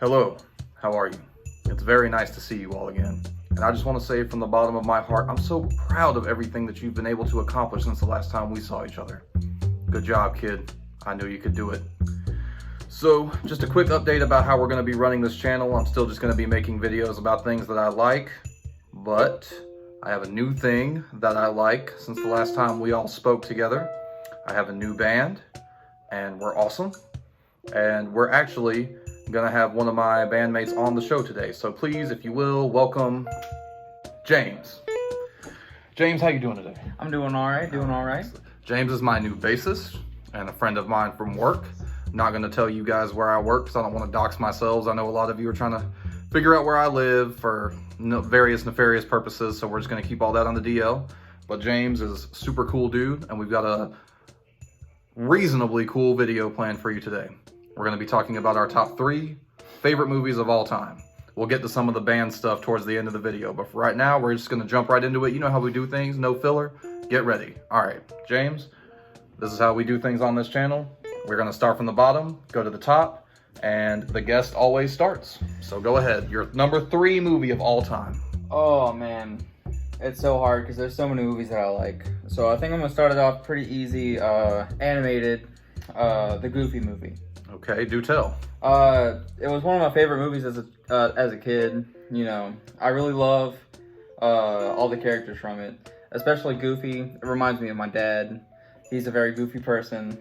Hello, how are you? It's very nice to see you all again. And I just want to say from the bottom of my heart, I'm so proud of everything that you've been able to accomplish since the last time we saw each other. Good job, kid. I knew you could do it. So, just a quick update about how we're going to be running this channel. I'm still just going to be making videos about things that I like, but I have a new thing that I like since the last time we all spoke together. I have a new band, and we're awesome. And we're actually gonna have one of my bandmates on the show today. So please, if you will, welcome James. James, how you doing today? I'm doing all right, James is my new bassist and a friend of mine from work. I'm not gonna tell you guys where I work because I don't want to dox myself. I know a lot of you are trying to figure out where I live for various nefarious purposes, so we're just gonna keep all that on the DL. But James is a super cool dude, and we've got a reasonably cool video planned for you today. We're going to be talking about our top 3 favorite movies of all time. We'll get to some of the band stuff towards the end of the video, but for right now, we're just going to jump right into it. You know how we do things, no filler. Get ready. All right, James, this is how we do things on this channel. We're going to start from the bottom, go to the top, and the guest always starts. So go ahead, your number 3 movie of all time. Oh man, it's so hard because there's so many movies that I like. So I think I'm gonna start it off pretty easy. Animated, the Goofy movie. Okay, do tell. It was one of my favorite movies as a kid. You know, I really love all the characters from it, especially Goofy. It reminds me of my dad. He's a very goofy person.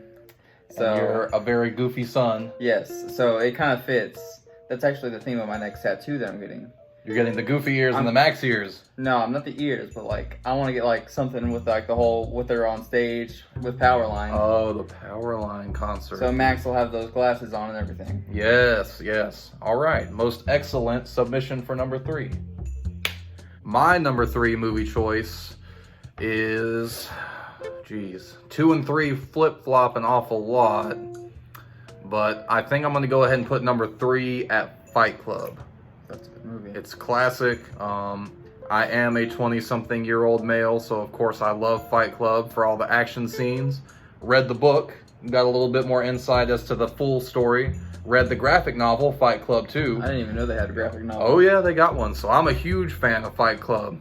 So and you're a very goofy son. Yes, so it kind of fits. That's actually the theme of my next tattoo that I'm getting. You're getting the goofy ears and the Max ears. No, I'm not the ears, but like I want to get like something with like the whole with her on stage with Powerline. Oh, the Powerline concert. So Max will have those glasses on and everything. Yes, yes. All right. Most excellent submission for number 3. My number 3 movie choice is, 2 and 3 flip-flop an awful lot, but I think I'm going to go ahead and put number 3 at Fight Club. That's a good movie. It's classic. I am a 20-something-year-old male, so of course I love Fight Club for all the action scenes. Read the book, got a little bit more insight as to the full story. Read the graphic novel, Fight Club 2. I didn't even know they had a graphic novel. Oh yeah, they got one. So I'm a huge fan of Fight Club.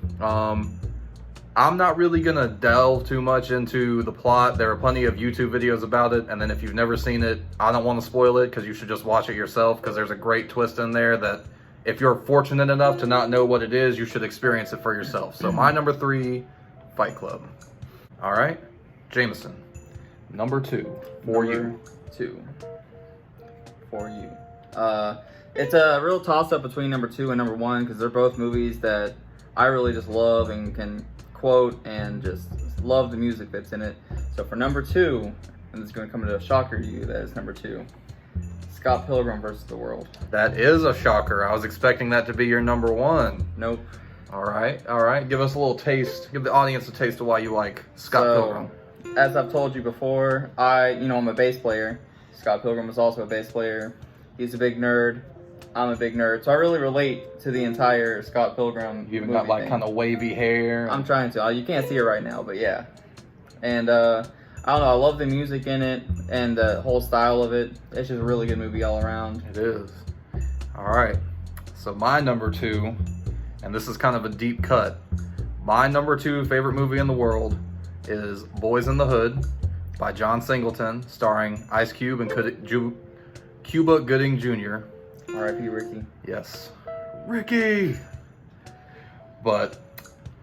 I'm not really gonna delve too much into the plot. There are plenty of YouTube videos about it, and then if you've never seen it, I don't want to spoil it because you should just watch it yourself, because there's a great twist in there that if you're fortunate enough to not know what it is, you should experience it for yourself. So my number 3, Fight Club. All right, Jameson, number 2 for you. 2 for you. It's a real toss-up between number 2 and number 1 because they're both movies that I really just love and can quote and just love the music that's in it. So for number 2, and this is going to come as a shocker to you, that is number 2. Scott Pilgrim vs. the World. That is a shocker. I was expecting that to be your number 1. Nope. All right. Give us a little taste. Give the audience a taste of why you like Scott Pilgrim. As I've told you before, I'm a bass player. Scott Pilgrim is also a bass player. He's a big nerd. I'm a big nerd. So I really relate to the entire Scott Pilgrim You even movie got like thing. kind of wavy hair. I'm trying to. You can't see it right now, but yeah. And I don't know, I love the music in it and the whole style of it. It's just a really good movie all around. It is. All right. So my number 2, and this is kind of a deep cut. My number 2 favorite movie in the world is Boys in the Hood by John Singleton, starring Ice Cube and Cuba Gooding Jr. R.I.P. Ricky. Yes. Ricky! But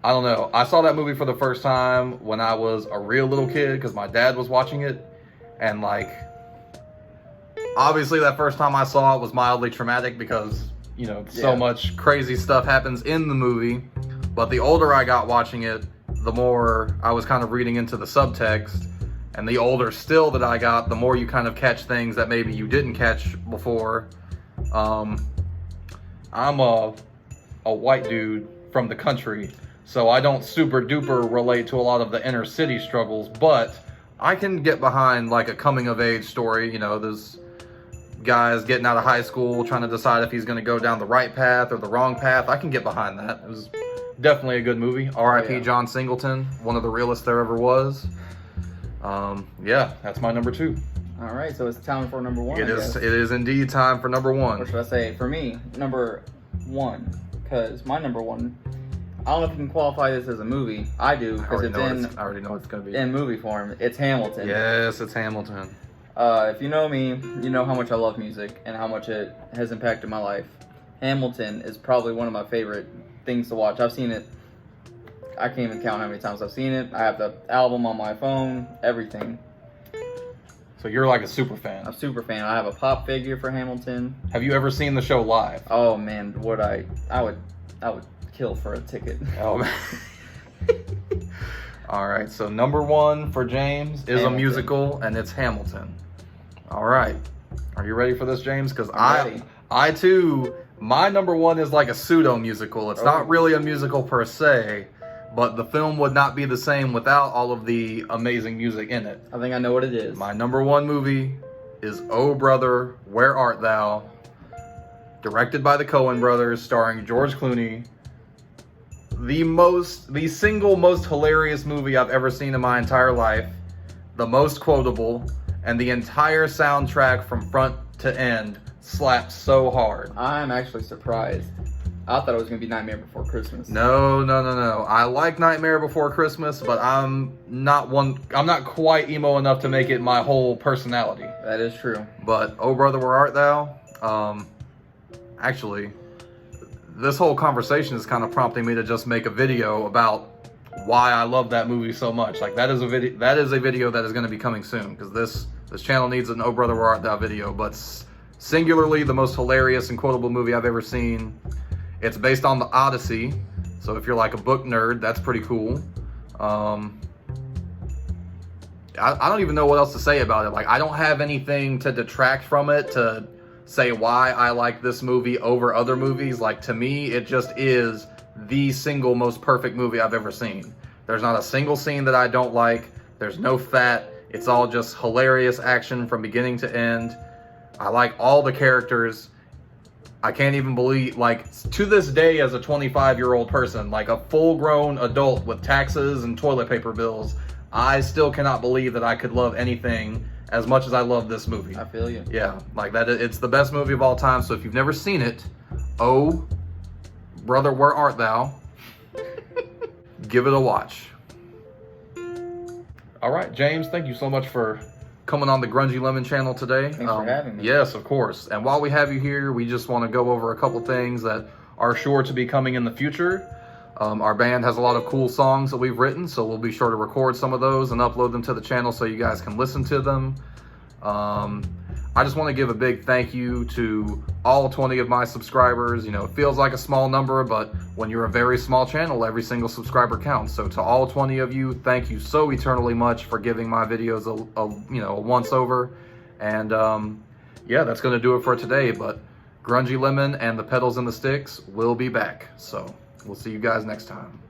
I don't know. I saw that movie for the first time when I was a real little kid because my dad was watching it. And like, obviously that first time I saw it was mildly traumatic because, so much crazy stuff happens in the movie. But the older I got watching it, the more I was kind of reading into the subtext. And the older still that I got, the more you kind of catch things that maybe you didn't catch before. I'm a white dude from the country, so I don't super duper relate to a lot of the inner city struggles, but I can get behind like a coming of age story. There's guys getting out of high school trying to decide if he's going to go down the right path or the wrong path. I can get behind that. It was definitely a good movie. R.I.P. John Singleton, one of the realest there ever was. Yeah, that's my number 2. All right, so it's time for number one. It is indeed time for number Or one. should I say, for me, number one, because my number one, I don't know if you can qualify this as a movie. I do, because it's I already know what it's gonna be. in movie form. It's Hamilton. Yes, it's Hamilton. If you know me, you know how much I love music and how much it has impacted my life. Hamilton is probably one of my favorite things to watch. I've seen it. I can't even count how many times I've seen it. I have the album on my phone, everything. So you're like a super fan. I'm a super fan. I have a pop figure for Hamilton. Have you ever seen the show live? Oh man, I would kill for a ticket. Oh man. All right, so number one for James is Hamilton. a musical, and it's Hamilton. All right, are you ready for this, James? Because I'm ready. I too, my number one is like a pseudo musical. It's not really a musical per se, but the film would not be the same without all of the amazing music in it. I think I know what it is. My number one movie is Oh Brother, Where Art Thou? Directed by the Coen brothers, starring George Clooney. The single most hilarious movie I've ever seen in my entire life. The most quotable, and the entire soundtrack from front to end slaps so hard. I'm actually surprised. I thought it was gonna be Nightmare Before Christmas. No. I like Nightmare Before Christmas, but I'm not quite emo enough to make it my whole personality. That is true. But Oh Brother, Where Art Thou? Actually, this whole conversation is kind of prompting me to just make a video about why I love that movie so much. Like that is a video that is going to be coming soon, because this channel needs an Oh Brother, Where Art Thou video. But singularly, the most hilarious and quotable movie I've ever seen. It's based on the Odyssey, so if you're like a book nerd, that's pretty cool. I don't even know what else to say about it. Like, I don't have anything to detract from it to say why I like this movie over other movies. Like, to me, it just is the single most perfect movie I've ever seen. There's not a single scene that I don't like. There's no fat. It's all just hilarious action from beginning to end. I like all the characters. I can't even believe, like, to this day as a 25-year-old person, like a full-grown adult with taxes and toilet paper bills, I still cannot believe that I could love anything as much as I love this movie. I feel you. Yeah, like that. It's the best movie of all time. So if you've never seen it, Oh Brother, Where Art Thou? Give it a watch. All right, James, thank you so much for coming on the Grungy Lemon channel today. Thanks for having me. Yes, of course. And while we have you here, we just want to go over a couple things that are sure to be coming in the future. Our band has a lot of cool songs that we've written, so we'll be sure to record some of those and upload them to the channel so you guys can listen to them. I just want to give a big thank you to all 20 of my subscribers. You know, it feels like a small number, but when you're a very small channel, every single subscriber counts. So to all 20 of you, thank you so eternally much for giving my videos a once over. And yeah, that's going to do it for today. But Grungy Lemon and the Pedals and the Sticks will be back. So we'll see you guys next time.